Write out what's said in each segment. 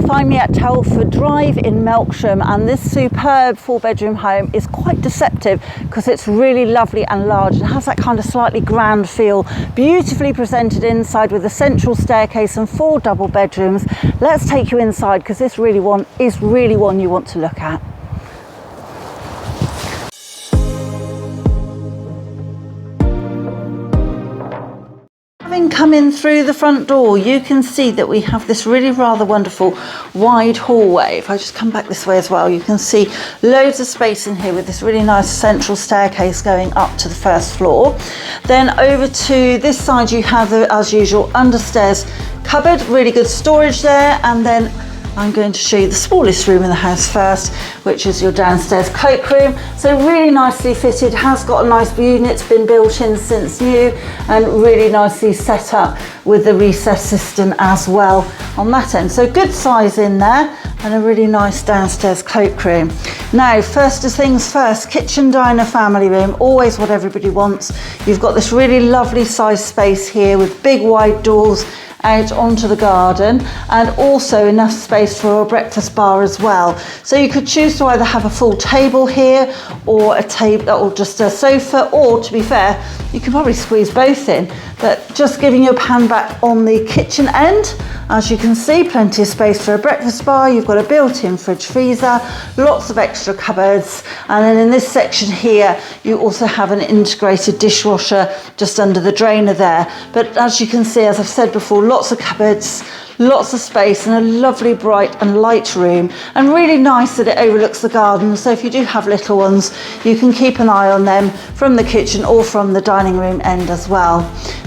find me at Telford Drive in Melksham, and this superb 4-bedroom home is quite deceptive because it's really lovely and large and has that kind of slightly grand feel. Beautifully presented inside with a central staircase and 4 double bedrooms. Let's take you inside because this is really one you want to look at. Having come in through the front door, you can see that we have this really rather wonderful wide hallway. If I just come back this way as well, you can see loads of space in here with this really nice central staircase going up to the first floor. Then over to this side you have the, as usual, understairs cupboard, really good storage there, and then I'm going to show you the smallest room in the house first, which is your downstairs cloakroom. So really nicely fitted, has got a nice view, and it's been built in since new and really nicely set up with the recess system as well on that end. So good size in there and a really nice downstairs cloakroom. Now, first things first, kitchen, diner, family room, always what everybody wants. You've got this really lovely size space here with big wide doors out onto the garden, and also enough space for a breakfast bar as well. So you could choose to either have a full table here or a table or just a sofa, or to be fair, you can probably squeeze both in, but just giving you a pan back on the kitchen end. As you can see, plenty of space for a breakfast bar. You've got a built-in fridge freezer, lots of extra cupboards, and then in this section here you also have an integrated dishwasher just under the drainer there. But as you can see, as I've said before, lots of cupboards, lots of space, and a lovely bright and light room, and really nice that it overlooks the garden. So if you do have little ones, you can keep an eye on them from the kitchen or from the dining room end as well.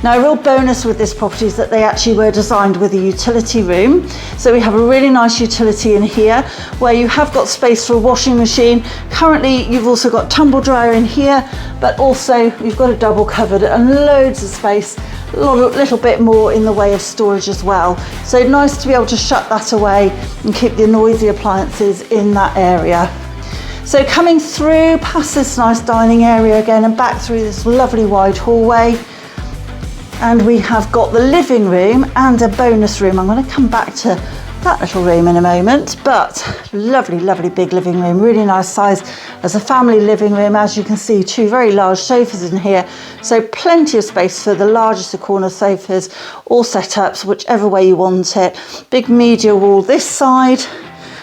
Now, a real bonus with this property is that they actually were designed with a utility room. So we have a really nice utility in here where you have got space for a washing machine. Currently you've also got tumble dryer in here, but also you've got a double cupboard and loads of space, a little bit more in the way of storage as well. So nice to be able to shut that away and keep the noisy appliances in that area. So coming through past this nice dining area again and back through this lovely wide hallway, and we have got the living room and a bonus room. I'm going to come back to that little room in a moment, but lovely, lovely big living room, really nice size as a family living room. As you can see, 2 very large sofas in here, so plenty of space for the largest of corner sofas, all set up so whichever way you want it. Big media wall this side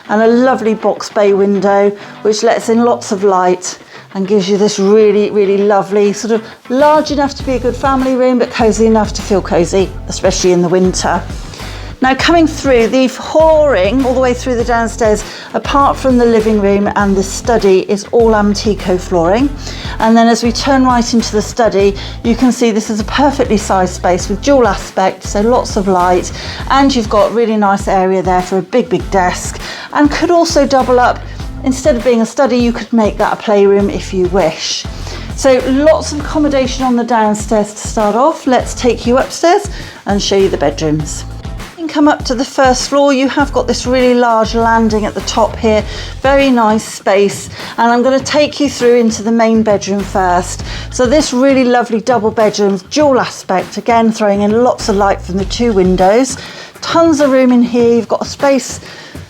and a lovely box bay window which lets in lots of light and gives you this really, really lovely, sort of large enough to be a good family room, but cozy enough to feel cozy, especially in the winter. Now, coming through the flooring all the way through the downstairs, apart from the living room and the study, is all Amtico flooring. And then as we turn right into the study, you can see this is a perfectly sized space with dual aspect, so lots of light, and you've got really nice area there for a big, big desk, and could also double up. Instead of being a study, you could make that a playroom if you wish. So lots of accommodation on the downstairs to start off. Let's take you upstairs and show you the bedrooms. Come up to the first floor, you have got this really large landing at the top here, very nice space, and I'm going to take you through into the main bedroom first. So this really lovely double bedroom, dual aspect, again throwing in lots of light from the 2 windows, tons of room in here. You've got a space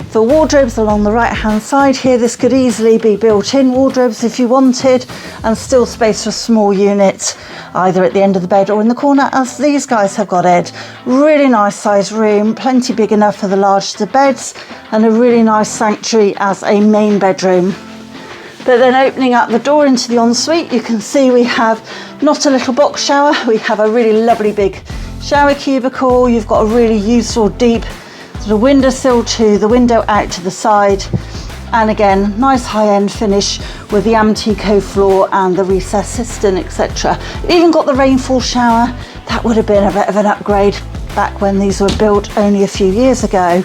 for wardrobes along the right hand side here. This could easily be built-in wardrobes if you wanted, and still space for a small unit either at the end of the bed or in the corner, as these guys have got it. Really nice sized room, plenty big enough for the largest of beds, and a really nice sanctuary as a main bedroom. But then opening up the door into the ensuite, you can see we have not a little box shower, we have a really lovely big shower cubicle. You've got a really useful deep sort of windowsill to the window out to the side, and again nice high-end finish with the Amtico floor and the recess cistern, etc. Even got the rainfall shower. That would have been a bit of an upgrade back when these were built only a few years ago.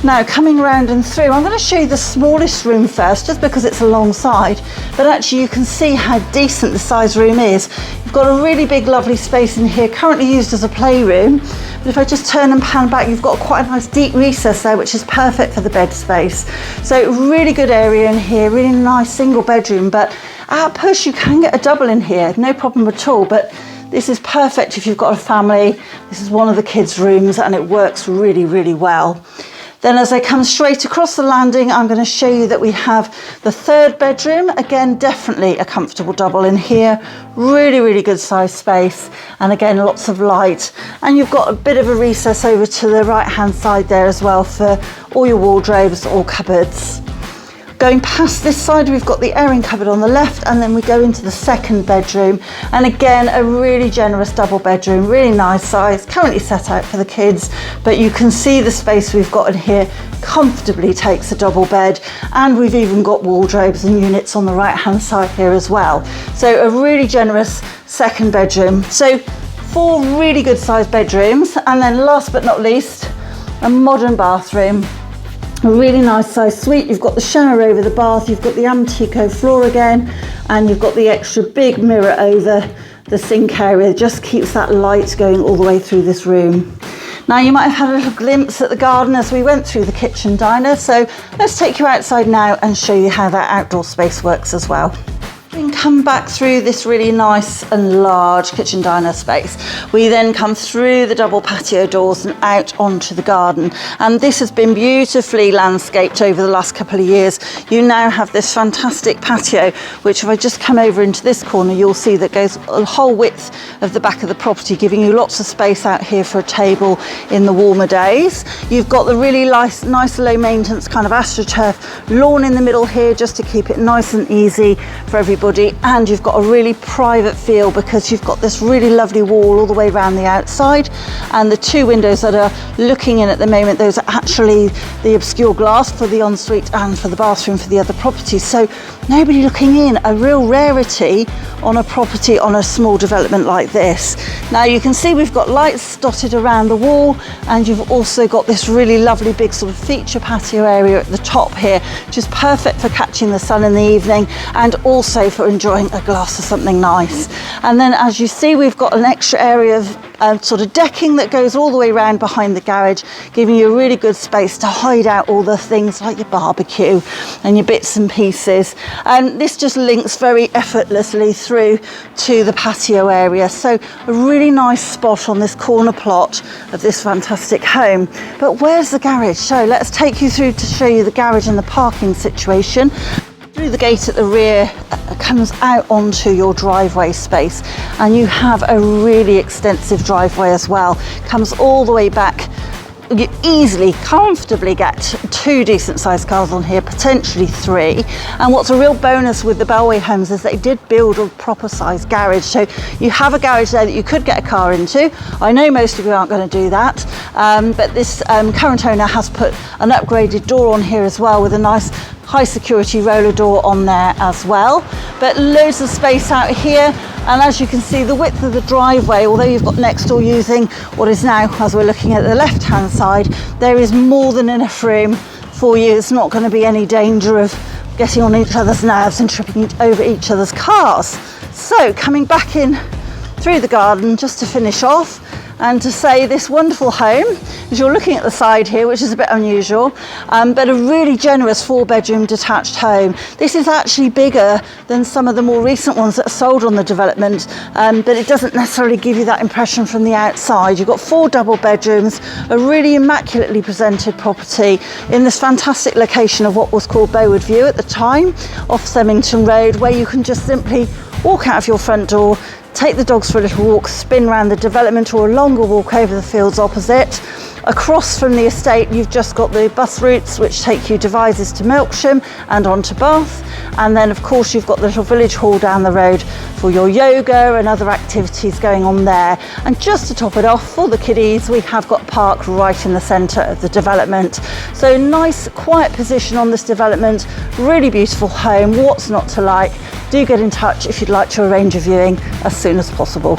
Now, coming round and through, I'm going to show you the smallest room first, just because it's alongside, but actually you can see how decent the size room is. You've got a really big lovely space in here, currently used as a playroom, but if I just turn and pan back, you've got quite a nice deep recess there, which is perfect for the bed space. So really good area in here, really nice single bedroom, but at push you can get a double in here, no problem at all. But this is perfect if you've got a family. This is one of the kids' rooms and it works really, really well. Then as I come straight across the landing, I'm going to show you that we have the third bedroom. Again, definitely a comfortable double in here. Really, really good size space. And again, lots of light. And you've got a bit of a recess over to the right-hand side there as well for all your wardrobes or cupboards. Going past this side, we've got the airing cupboard on the left, and then we go into the second bedroom. And again, a really generous double bedroom, really nice size, currently set out for the kids, but you can see the space we've got in here comfortably takes a double bed, and we've even got wardrobes and units on the right hand side here as well. So a really generous second bedroom. So 4 really good sized bedrooms, and then last but not least, a modern bathroom. A really nice size suite. You've got the shower over the bath, you've got the Antico floor again, and you've got the extra big mirror over the sink area. Just keeps that light going all the way through this room. Now you might have had a little glimpse at the garden as we went through the kitchen diner, so let's take you outside now and show you how that outdoor space works as well. And come back through this really nice and large kitchen diner space. We then come through the double patio doors and out onto the garden, and this has been beautifully landscaped over the last couple of years. You now have this fantastic patio, which if I just come over into this corner, you'll see that goes the whole width of the back of the property, giving you lots of space out here for a table in the warmer days. You've got the really nice low maintenance kind of astroturf lawn in the middle here, just to keep it nice and easy for everybody. And you've got a really private feel because you've got this really lovely wall all the way around the outside, and the 2 windows that are looking in at the moment, those are actually the obscure glass for the ensuite and for the bathroom for the other properties. So nobody looking in, a real rarity on a property on a small development like this. Now you can see we've got lights dotted around the wall, and you've also got this really lovely big sort of feature patio area at the top here, which is perfect for catching the sun in the evening and also for enjoying a glass of something nice. And then as you see, we've got an extra area of sort of decking that goes all the way around behind the garage, giving you a really good space to hide out all the things like your barbecue and your bits and pieces. And this just links very effortlessly through to the patio area. So a really nice spot on this corner plot of this fantastic home. But where's the garage? So let's take you through to show you the garage and the parking situation. Through the gate at the rear comes out onto your driveway space, and you have a really extensive driveway as well. Comes all the way back. You easily, comfortably get 2 decent sized cars on here, potentially 3. And what's a real bonus with the Bellway homes is they did build a proper sized garage. So you have a garage there that you could get a car into. I know most of you aren't going to do that, but this current owner has put an upgraded door on here as well, with a nice high security roller door on there as well. But loads of space out here, and as you can see, the width of the driveway, although you've got next door using what is now, as we're looking at the left hand side, there is more than enough room for you. It's not going to be any danger of getting on each other's nerves and tripping over each other's cars. So coming back in through the garden just to finish off, and to say this wonderful home, as you're looking at the side here, which is a bit unusual, but a really generous 4-bedroom detached home. This is actually bigger than some of the more recent ones that are sold on the development, but it doesn't necessarily give you that impression from the outside. You've got 4 double bedrooms, a really immaculately presented property in this fantastic location of what was called Bowood View at the time, off Semmington Road, where you can just simply walk out of your front door, take the dogs for a little walk, spin around the development, or a longer walk over the fields opposite. Across from the estate, you've just got the bus routes which take you Devizes to Melksham and on to Bath. And then of course you've got the little village hall down the road for your yoga and other activities going on there. And just to top it off, for the kiddies, we have got a park right in the centre of the development. So nice quiet position on this development, really beautiful home, what's not to like. Do get in touch if you'd like to arrange a viewing as soon as possible.